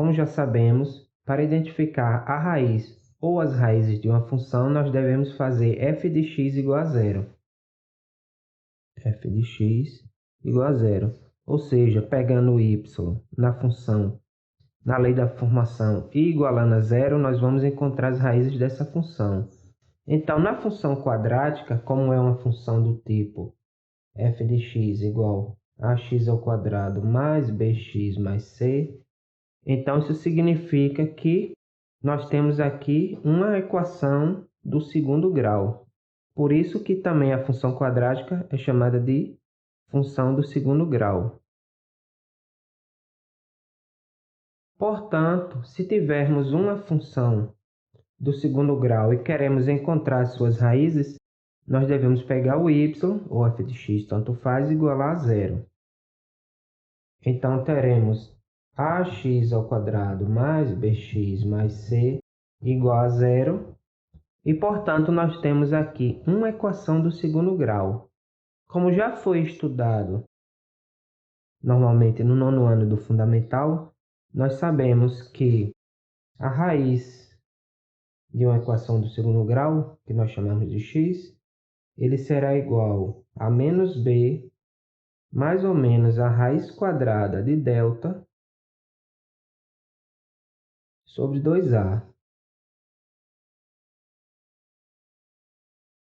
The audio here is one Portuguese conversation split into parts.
Como já sabemos, para identificar a raiz ou as raízes de uma função, nós devemos fazer f de x igual a zero. F de x igual a zero. Ou seja, pegando o y na função, na lei da formação e igualando a zero, nós vamos encontrar as raízes dessa função. Então, na função quadrática, como é uma função do tipo f de x igual a x ao quadrado mais bx mais c, então isso significa que nós temos aqui uma equação do segundo grau. Por isso que também a função quadrática é chamada de função do segundo grau. Portanto, se tivermos uma função do segundo grau e queremos encontrar suas raízes, nós devemos pegar o y, ou f de x, tanto faz, igualar a zero. Então, teremos ax ao quadrado mais bx mais c igual a zero. E, portanto, nós temos aqui uma equação do segundo grau. Como já foi estudado normalmente no nono ano do fundamental, nós sabemos que a raiz de uma equação do segundo grau, que nós chamamos de x, ele será igual a menos b mais ou menos a raiz quadrada de delta sobre 2a.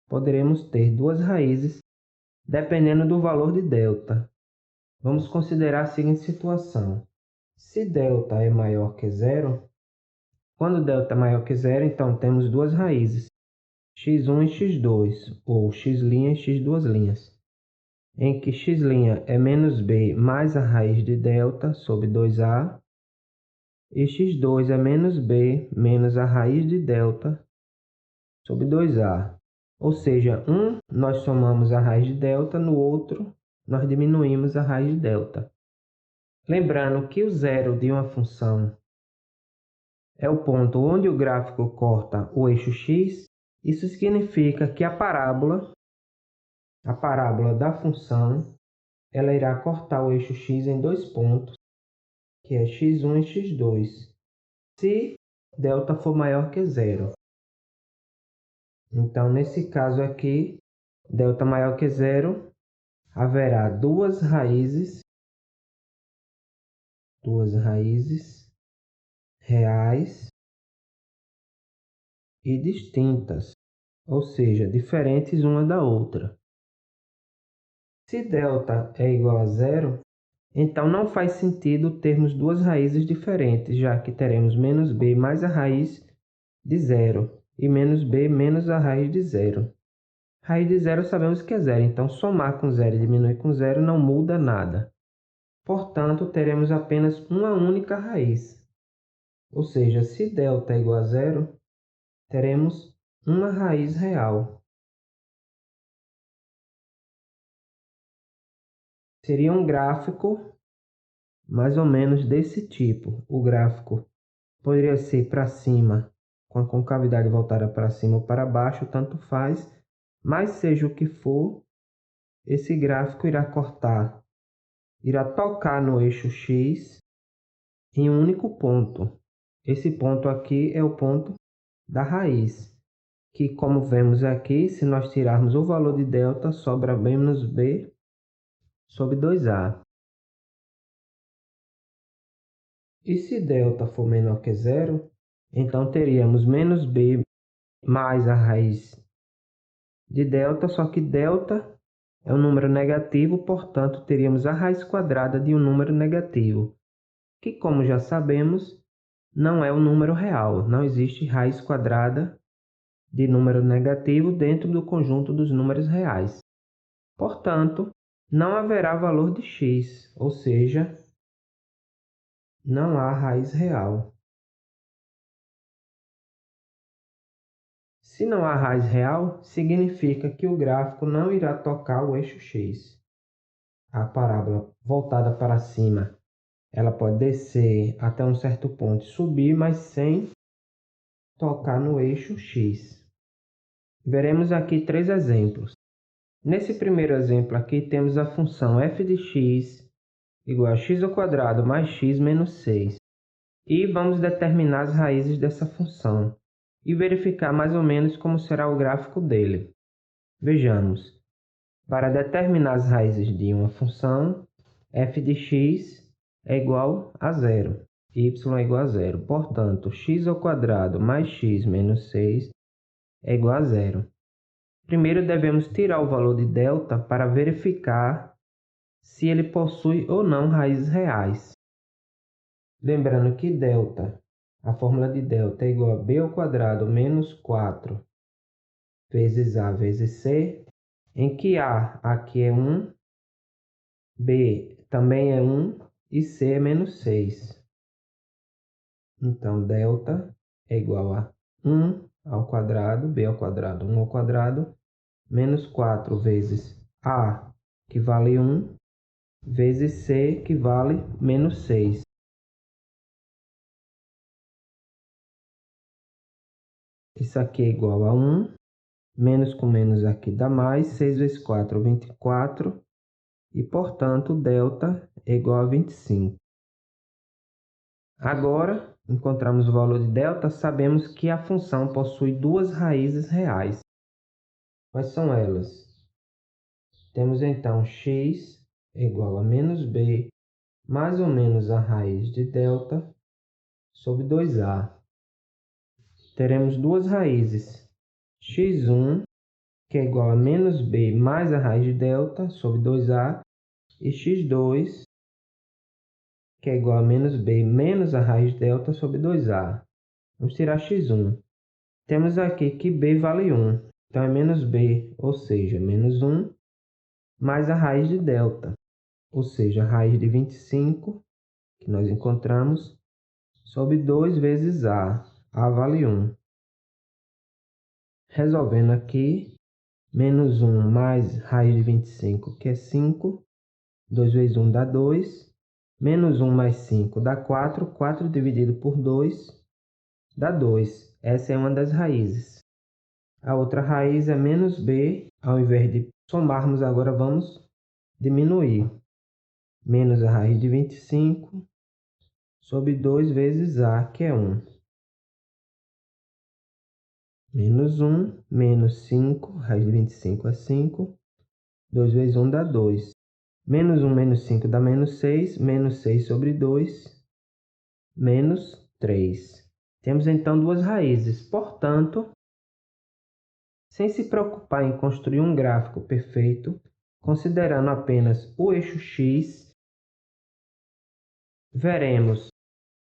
Poderemos ter duas raízes dependendo do valor de delta. Vamos considerar a seguinte situação. Se delta é maior que zero, quando delta é maior que zero, então temos duas raízes, x1 e x2, ou x' e x', em que x' é menos b mais a raiz de delta sobre 2a, e x2 é menos b menos a raiz de delta sobre 2a. Ou seja, um nós somamos a raiz de delta, no outro nós diminuímos a raiz de delta. Lembrando que o zero de uma função é o ponto onde o gráfico corta o eixo x, isso significa que a parábola da função, ela irá cortar o eixo x em dois pontos, que é x1 e x2, se delta for maior que zero. Então, nesse caso aqui, delta maior que zero, haverá duas raízes reais e distintas, ou seja, diferentes uma da outra. Se delta é igual a zero, então não faz sentido termos duas raízes diferentes, já que teremos menos b mais a raiz de zero e menos b menos a raiz de zero. Raiz de zero sabemos que é zero, então somar com zero e diminuir com zero não muda nada. Portanto, teremos apenas uma única raiz. Ou seja, se delta é igual a zero, teremos uma raiz real. Seria um gráfico mais ou menos desse tipo. O gráfico poderia ser para cima, com a concavidade voltada para cima ou para baixo, tanto faz, mas seja o que for, esse gráfico irá tocar no eixo x em um único ponto. Esse ponto aqui é o ponto da raiz, que, como vemos aqui, se nós tirarmos o valor de delta, sobra menos b sobre 2a. E se delta for menor que zero, então teríamos menos b mais a raiz de delta, só que delta é um número negativo, portanto, teríamos a raiz quadrada de um número negativo, que, como já sabemos, não é um número real. Não existe raiz quadrada de número negativo dentro do conjunto dos números reais. Portanto, não haverá valor de x, ou seja, não há raiz real. Se não há raiz real, significa que o gráfico não irá tocar o eixo x. A parábola voltada para cima, ela pode descer até um certo ponto e subir, mas sem tocar no eixo x. Veremos aqui três exemplos. Nesse primeiro exemplo aqui, temos a função f de x igual a x ao quadrado mais x menos 6. E vamos determinar as raízes dessa função e verificar mais ou menos como será o gráfico dele. Vejamos, para determinar as raízes de uma função, f de x é igual a zero, y é igual a zero. Portanto, x² mais x menos 6 é igual a zero. Primeiro devemos tirar o valor de delta para verificar se ele possui ou não raízes reais. Lembrando que delta, a fórmula de delta é igual a b² menos 4 vezes a vezes c, em que a aqui é 1, b também é 1 e c é menos 6. Então, delta é igual a 1 ao quadrado, b ao quadrado, 1 ao quadrado, menos 4 vezes a, que vale 1, vezes c, que vale menos 6. Isso aqui é igual a 1, menos com menos aqui dá mais, 6 vezes 4, 24, e, portanto, delta é igual a 25. Agora, encontramos o valor de delta, sabemos que a função possui duas raízes reais. Quais são elas? Temos então x é igual a menos b mais ou menos a raiz de delta sobre 2a. Teremos duas raízes, x1, que é igual a menos b mais a raiz de delta sobre 2a, e x2, que é igual a menos b menos a raiz de delta sobre 2a. Vamos tirar x1. Temos aqui que b vale 1, então é menos b, ou seja, menos 1, mais a raiz de delta, ou seja, a raiz de 25, que nós encontramos, sobre 2 vezes a vale 1. Resolvendo aqui, menos 1 mais raiz de 25, que é 5, 2 vezes 1 dá 2, menos 1 mais 5 dá 4, 4 dividido por 2 dá 2. Essa é uma das raízes. A outra raiz é menos b, ao invés de somarmos, agora vamos diminuir. Menos a raiz de 25 sobre 2 vezes a, que é 1. Menos 1, menos 5, raiz de 25 é 5, 2 vezes 1 dá 2. Menos 1 menos 5 dá menos 6, menos 6 sobre 2, menos 3. Temos então duas raízes, portanto, sem se preocupar em construir um gráfico perfeito, considerando apenas o eixo x, veremos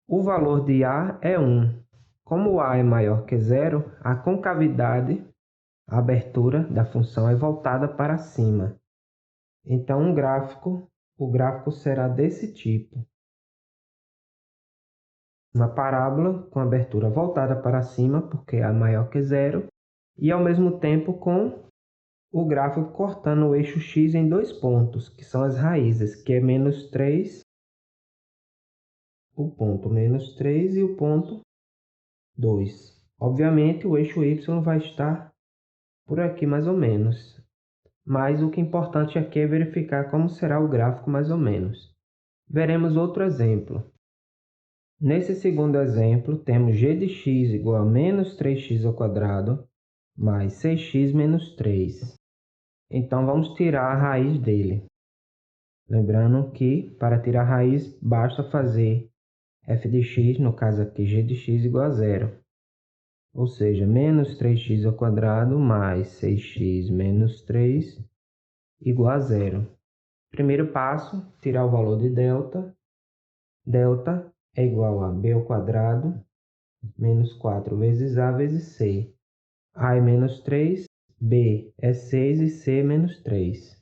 o valor de a é 1. Como a é maior que zero, a concavidade, a abertura da função é voltada para cima. Então, o gráfico será desse tipo. Uma parábola com abertura voltada para cima, porque a é maior que zero, e ao mesmo tempo com o gráfico cortando o eixo x em dois pontos, que são as raízes, que é menos 3, o ponto menos 3 e o ponto 2. Obviamente, o eixo y vai estar por aqui mais ou menos, mas o que é importante aqui é verificar como será o gráfico mais ou menos. Veremos outro exemplo. Nesse segundo exemplo, temos g de x igual a menos 3x² mais 6x menos 3. Então, vamos tirar a raiz dele. Lembrando que, para tirar a raiz, basta fazer f de x, no caso aqui, g de x igual a zero. Ou seja, menos 3x² mais 6x menos 3 igual a zero. Primeiro passo, tirar o valor de delta. Delta é igual a b² menos 4 vezes a vezes c. A é menos 3, b é 6 e c é menos 3.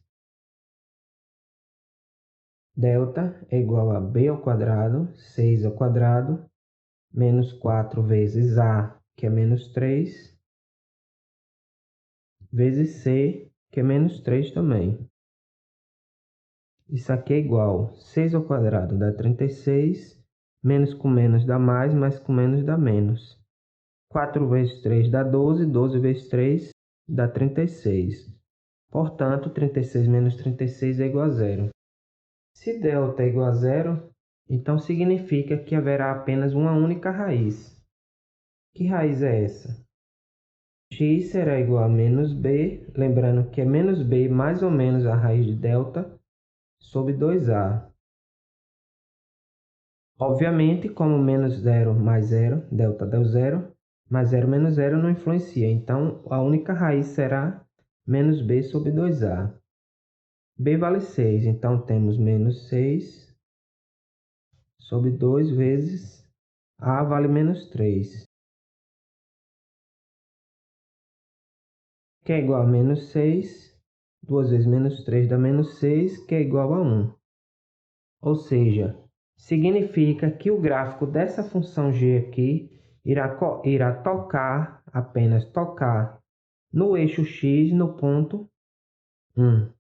Delta é igual a b², 6 ao quadrado, menos 4 vezes a, que é menos 3, vezes c, que é menos 3 também. Isso aqui é igual, 6 ao quadrado dá 36, menos com menos dá mais com menos dá menos. 4 vezes 3 dá 12, 12 vezes 3 dá 36. Portanto, 36 menos 36 é igual a zero. Se delta é igual a zero, Então significa que haverá apenas uma única raiz. Que raiz é essa? X será igual a menos b, lembrando que é menos b mais ou menos a raiz de delta sobre 2a. Obviamente, como menos 0 mais 0, delta deu 0, mais 0 menos 0 não influencia. Então, a única raiz será menos b sobre 2a. b vale 6, então temos menos 6 sobre 2 vezes a vale menos 3, que é igual a menos 6. 2 vezes menos 3 dá menos 6, que é igual a 1. Ou seja, significa que o gráfico dessa função g aqui irá apenas tocar no eixo x no ponto 1,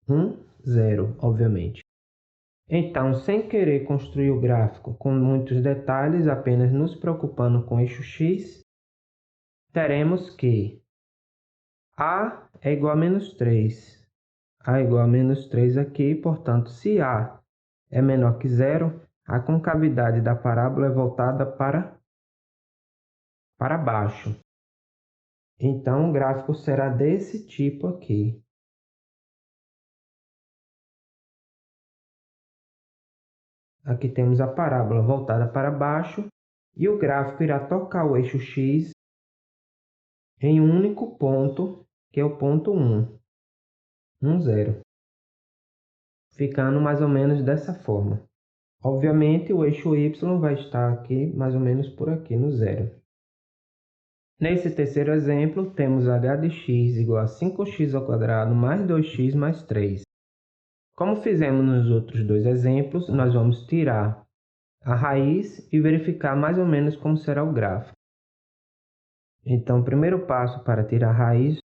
1, 0, obviamente. Então, sem querer construir o gráfico com muitos detalhes, apenas nos preocupando com o eixo x, teremos que a é igual a menos 3. A é igual a menos 3 aqui, portanto, se a é menor que 0, a concavidade da parábola é voltada para baixo. Então, o gráfico será desse tipo aqui. Aqui temos a parábola voltada para baixo e o gráfico irá tocar o eixo x em um único ponto, que é o ponto 1, 1, 0, ficando mais ou menos dessa forma. Obviamente, o eixo y vai estar aqui, mais ou menos por aqui, no 0. Nesse terceiro exemplo, temos h de x igual a 5x² mais 2x mais 3. Como fizemos nos outros dois exemplos, nós vamos tirar a raiz e verificar mais ou menos como será o gráfico. Então, o primeiro passo para tirar a raiz,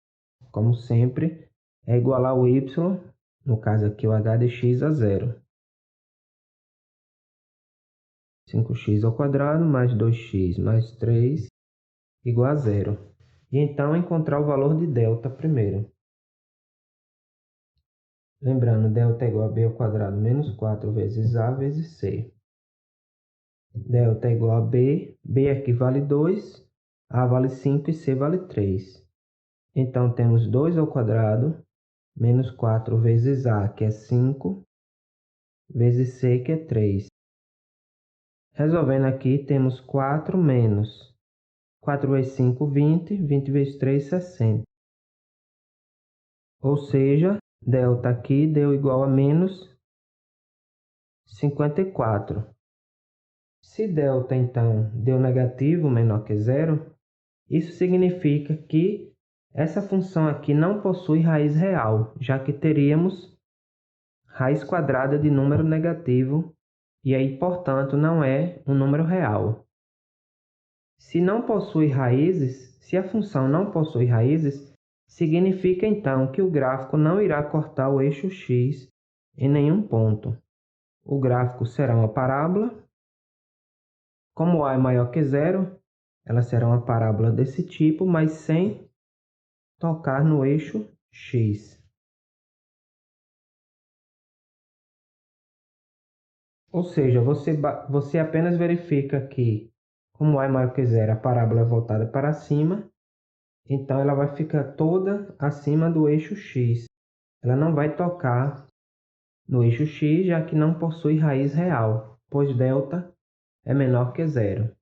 como sempre, é igualar o y, no caso aqui o h de x, a 0. 5x² mais 2x mais 3 igual a 0. E então encontrar o valor de delta primeiro. Lembrando, delta é igual a b² menos 4 vezes a vezes c. Delta é igual a b, b aqui vale 2, a vale 5 e c vale 3. Então, temos 2² menos 4 vezes a, que é 5, vezes c, que é 3. Resolvendo aqui, temos 4 menos 4 vezes 5, 20, 20 vezes 3, 60. Ou seja, delta aqui deu igual a menos 54. Se delta, então, deu negativo, menor que 0, isso significa que essa função aqui não possui raiz real, já que teríamos raiz quadrada de número negativo, e aí, portanto, não é um número real. Se não possui raízes, se a função não possui raízes, significa então que o gráfico não irá cortar o eixo x em nenhum ponto. O gráfico será uma parábola. Como a é maior que 0, ela será uma parábola desse tipo, mas sem tocar no eixo x. Ou seja, você apenas verifica que, como a é maior que 0, a parábola é voltada para cima, então ela vai ficar toda acima do eixo x. Ela não vai tocar no eixo x, já que não possui raiz real, pois delta é menor que 0.